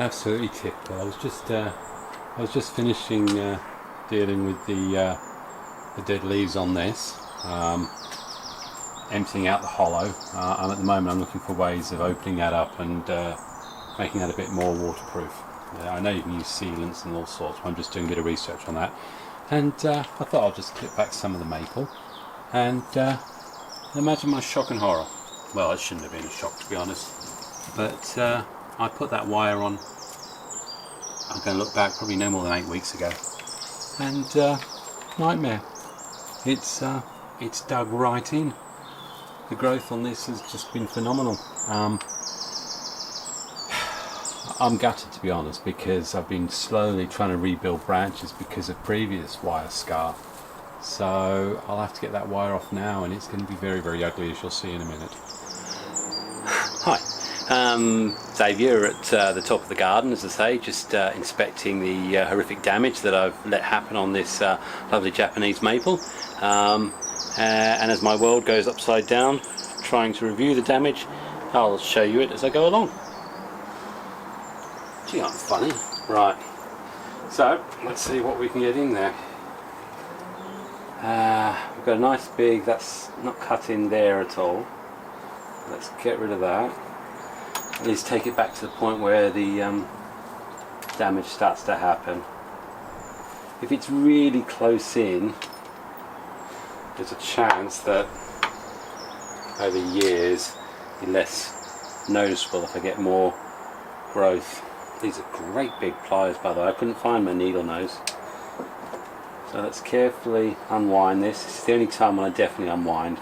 Absolutely typical. I was just finishing dealing with the dead leaves on this, emptying out the hollow, and at the moment I'm looking for ways of opening that up and making that a bit more waterproof. I know you can use sealants and all sorts, but I'm just doing a bit of research on that, and I thought I'll just clip back some of the maple and imagine my shock and horror. Well, it shouldn't have been a shock, to be honest, but I put that wire on, I'm going to look back probably no more than 8 weeks ago, and nightmare. It's dug right in. The growth on this has just been phenomenal. I'm gutted, to be honest, because I've been slowly trying to rebuild branches because of previous wire scar. So I'll have to get that wire off now, and it's going to be very, very ugly, as you'll see in a minute. Hi, Xavier at the top of the garden, as I say, just inspecting the horrific damage that I've let happen on this lovely Japanese maple. And as my world goes upside down, trying to review the damage, I'll show you it as I go along. Gee, I'm funny. Right, so let's see what we can get in there. We've got a nice big, that's not cut in there at all. Let's get rid of that. At least take it back to the point where the damage starts to happen. If it's really close in, there's a chance that over years it'll be less noticeable if I get more growth. These are great big pliers, by the way. I couldn't find my needle nose. So let's carefully unwind this. This is the only time when I definitely unwind.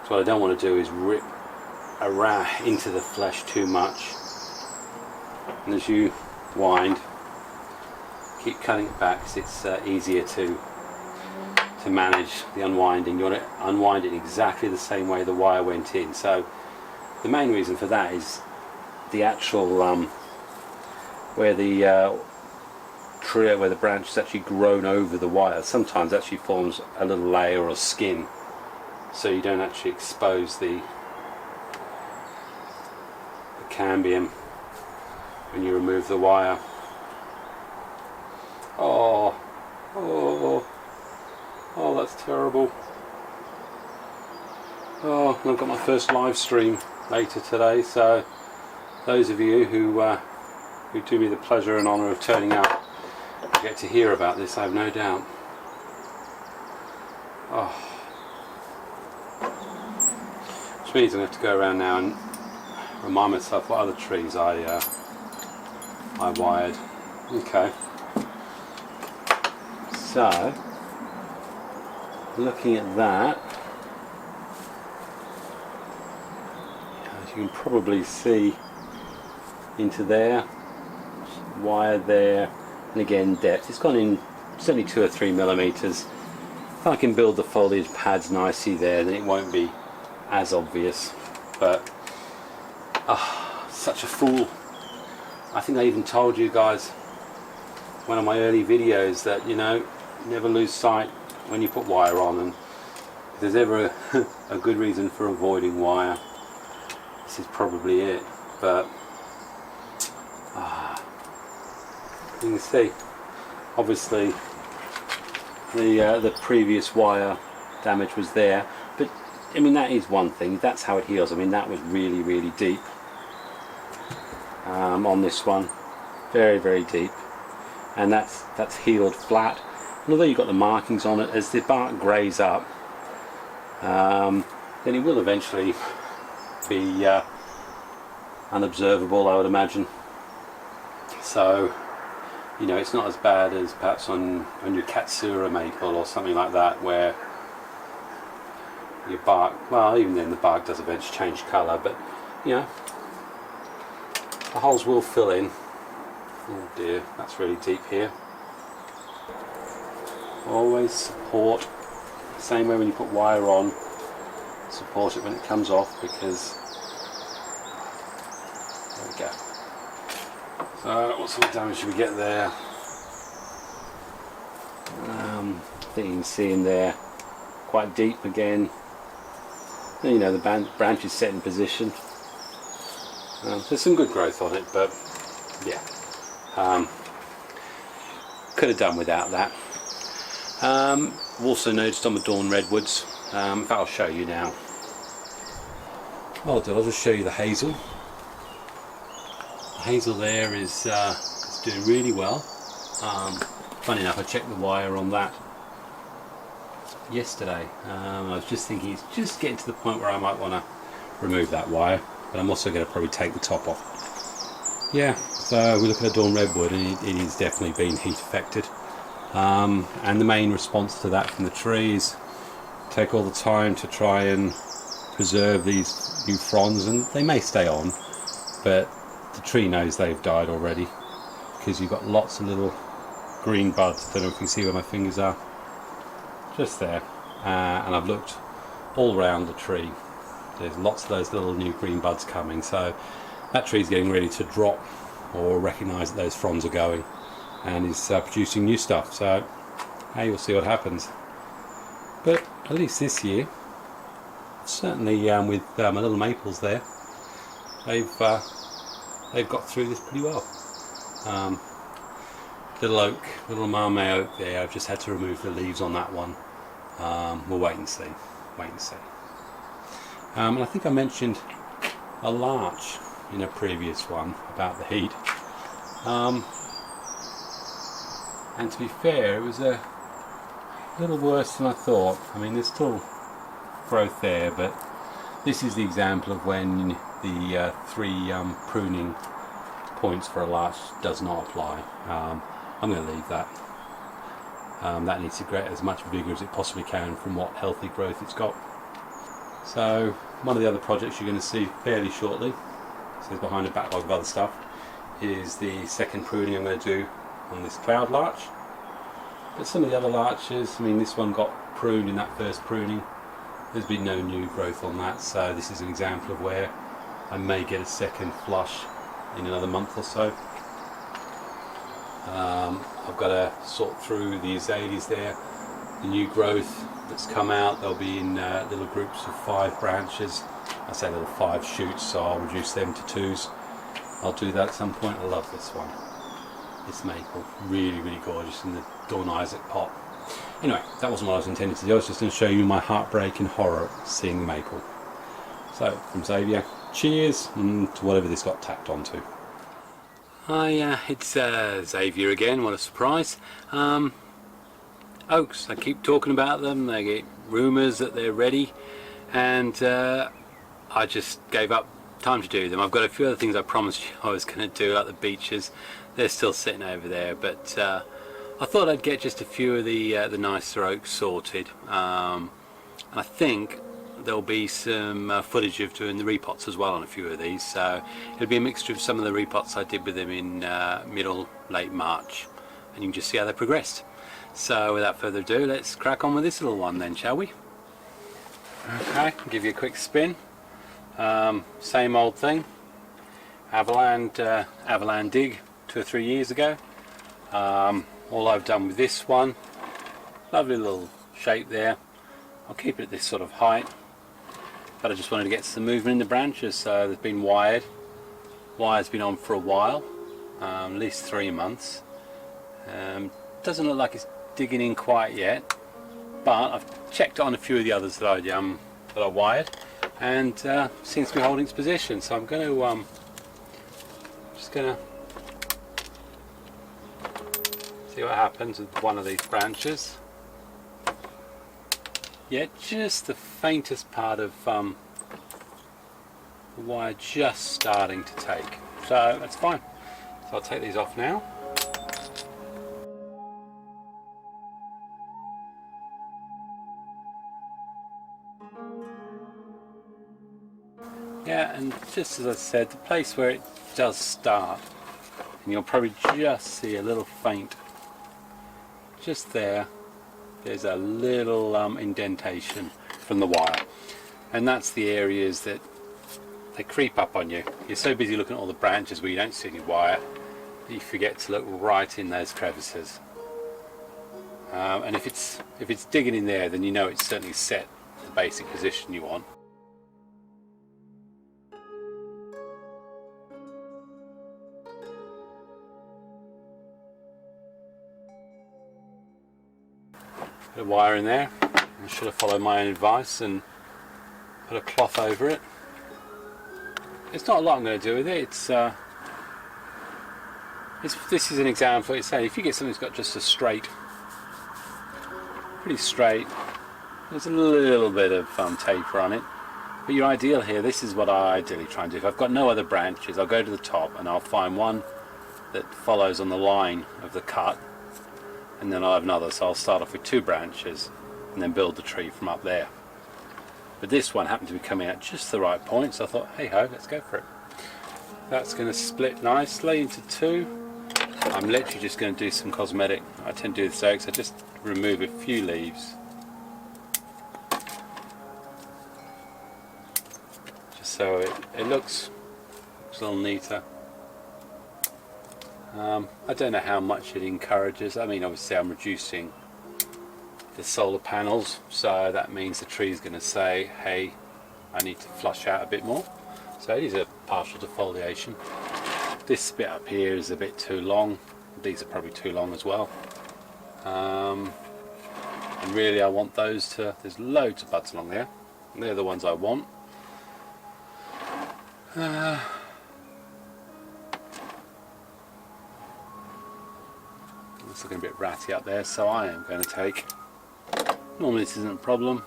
So what I don't want to do is rip around into the flesh too much. And as you wind, keep cutting it back because it's easier to manage the unwinding. You want to unwind it exactly the same way the wire went in. So the main reason for that is the actual where the tree, where the branch is actually grown over the wire, sometimes actually forms a little layer or skin, so you don't actually expose the cambium when you remove the wire. Oh, that's terrible. Oh, and I've got my first live stream later today, so those of you who do me the pleasure and honour of turning up will get to hear about this, I have no doubt. Oh. Which means I'm going to have to go around now and remind myself what other trees I wired. Okay. So, looking at that, as you can probably see into there, wire there, and again depth. It's gone in certainly 2 or 3 millimeters. If I can build the foliage pads nicely there, then it won't be as obvious. But such a fool. I think I even told you guys one of my early videos that, you know, never lose sight when you put wire on, and if there's ever a good reason for avoiding wire, this is probably it. But you can see, obviously the previous wire damage was there, but I mean, that is one thing, that's how it heals. I mean, that was really, really deep on this one, very, very deep, and that's healed flat. And although you've got the markings on it, as the bark greys up, then it will eventually be unobservable, I would imagine. So, you know, it's not as bad as perhaps on your Katsura maple or something like that, where your bark, well, even then the bark does eventually change colour, but, you know, the holes will fill in. Oh dear, that's really deep here. Always support, same way when you put wire on, support it when it comes off, because there we go. So what sort of damage should we get there? I think you can see in there, quite deep again. And, you know, the branch is set in position. There's some good growth on it, but yeah, could have done without that. I've also noticed on the Dawn Redwoods, in fact I'll show you now. I'll just show you the Hazel. The Hazel there is doing really well. Funny enough, I checked the wire on that yesterday. I was just thinking it's just getting to the point where I might want to remove that wire, but I'm also going to probably take the top off. Yeah, so we look at a Dawn Redwood and it is definitely been heat affected. And the main response to that from the trees take all the time to try and preserve these new fronds, and they may stay on, but the tree knows they've died already because you've got lots of little green buds. I don't know if you can see where my fingers are, just there, and I've looked all around the tree. There's lots of those little new green buds coming, so that tree's getting ready to drop or recognise that those fronds are going and is producing new stuff. So hey, we'll see what happens, but at least this year certainly with my little maples there, they've got through this pretty well. Little oak, little Marmay oak there, I've just had to remove the leaves on that one. We'll wait and see. And I think I mentioned a larch in a previous one about the heat. And to be fair, it was a little worse than I thought. I mean, there's still growth there, but this is the example of when the 3 pruning points for a larch does not apply. I'm going to leave that. That needs to grow as much vigour as it possibly can from what healthy growth it's got. So one of the other projects you're going to see fairly shortly, so behind a backlog of other stuff, is the second pruning I'm going to do on this cloud larch. But some of the other larches, I mean, this one got pruned in that first pruning. There's been no new growth on that, so this is an example of where I may get a second flush in another month or so. I've got to sort through the azaleas there, the new growth that's come out. They'll be in little groups of 5 branches. I say little 5 shoots, so I'll reduce them to 2s. I'll do that at some point. I love this one. This maple, really, really gorgeous in the Dawn Isaac pot. Anyway, that wasn't what I was intended to do. I was just going to show you my heartbreak and horror at seeing the maple. So, from Xavier, cheers to whatever this got tacked onto. Hi, it's Xavier again. What a surprise. Oaks, I keep talking about them. They get rumours that they're ready, and I just gave up. Time to do them. I've got a few other things I promised you I was going to do, like the beeches. They're still sitting over there, but I thought I'd get just a few of the nicer oaks sorted. And I think there'll be some footage of doing the repots as well on a few of these, so it'll be a mixture of some of the repots I did with them in late March, and you can just see how they progressed. So without further ado, let's crack on with this little one then, shall we? Okay, I'll give you a quick spin. Same old thing. Avalan dig 2 or 3 years ago. All I've done with this one, lovely little shape there. I'll keep it at this sort of height, but I just wanted to get some movement in the branches. So they've been wired. Wire's been on for a while, at least 3 months. Doesn't look like it's digging in quite yet, but I've checked on a few of the others that I wired, and seems to be holding its position. So I'm going to just going to see what happens with one of these branches. Yeah, just the faintest part of the wire just starting to take, so that's fine. So I'll take these off now. Yeah, and just as I said, the place where it does start, and you'll probably just see a little faint, just there, there's a little indentation from the wire, and that's the areas that they creep up on you. You're so busy looking at all the branches where you don't see any wire that you forget to look right in those crevices. And if it's digging in there, then you know it's certainly set the basic position you want. Put a wire in there. I should have followed my own advice and put a cloth over it. It's not a lot I'm going to do with it. This is an example. It's saying if you get something that's got just a straight, pretty straight, there's a little bit of taper on it. But your ideal here, this is what I ideally try and do. If I've got no other branches, I'll go to the top and I'll find one that follows on the line of the cut, and then I'll have another. So I'll start off with 2 branches and then build the tree from up there. But this one happened to be coming out just the right point, so I thought, hey ho, let's go for it. That's going to split nicely into 2. I'm literally just going to do some cosmetic. I tend to do this out because I just remove a few leaves. Just so it looks a little neater. I don't know how much it encourages. I mean, obviously I'm reducing the solar panels, so that means the tree is going to say, hey, I need to flush out a bit more. So it is a partial defoliation. This bit up here is a bit too long. These are probably too long as well. And really I want those to, there's loads of buds along there. And they're the ones I want. It's looking a bit ratty up there, so I am going to take, normally this isn't a problem,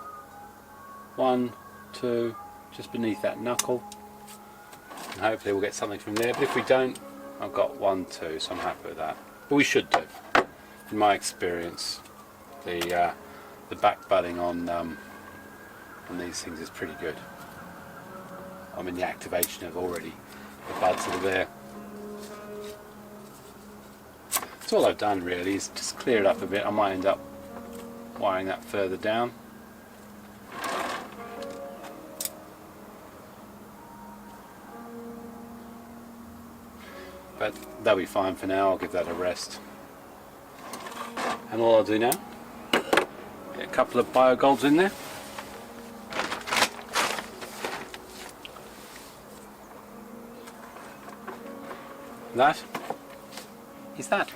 1, 2, just beneath that knuckle, and hopefully we'll get something from there. But if we don't, I've got 1, 2, so I'm happy with that. But we should do. In my experience, the back budding on these things is pretty good. I mean, the activation of already the buds that are there. That's all I've done really, is just clear it up a bit. I might end up wiring that further down. But that'll be fine for now. I'll give that a rest. And all I'll do now, get a couple of biogolds in there. That is that.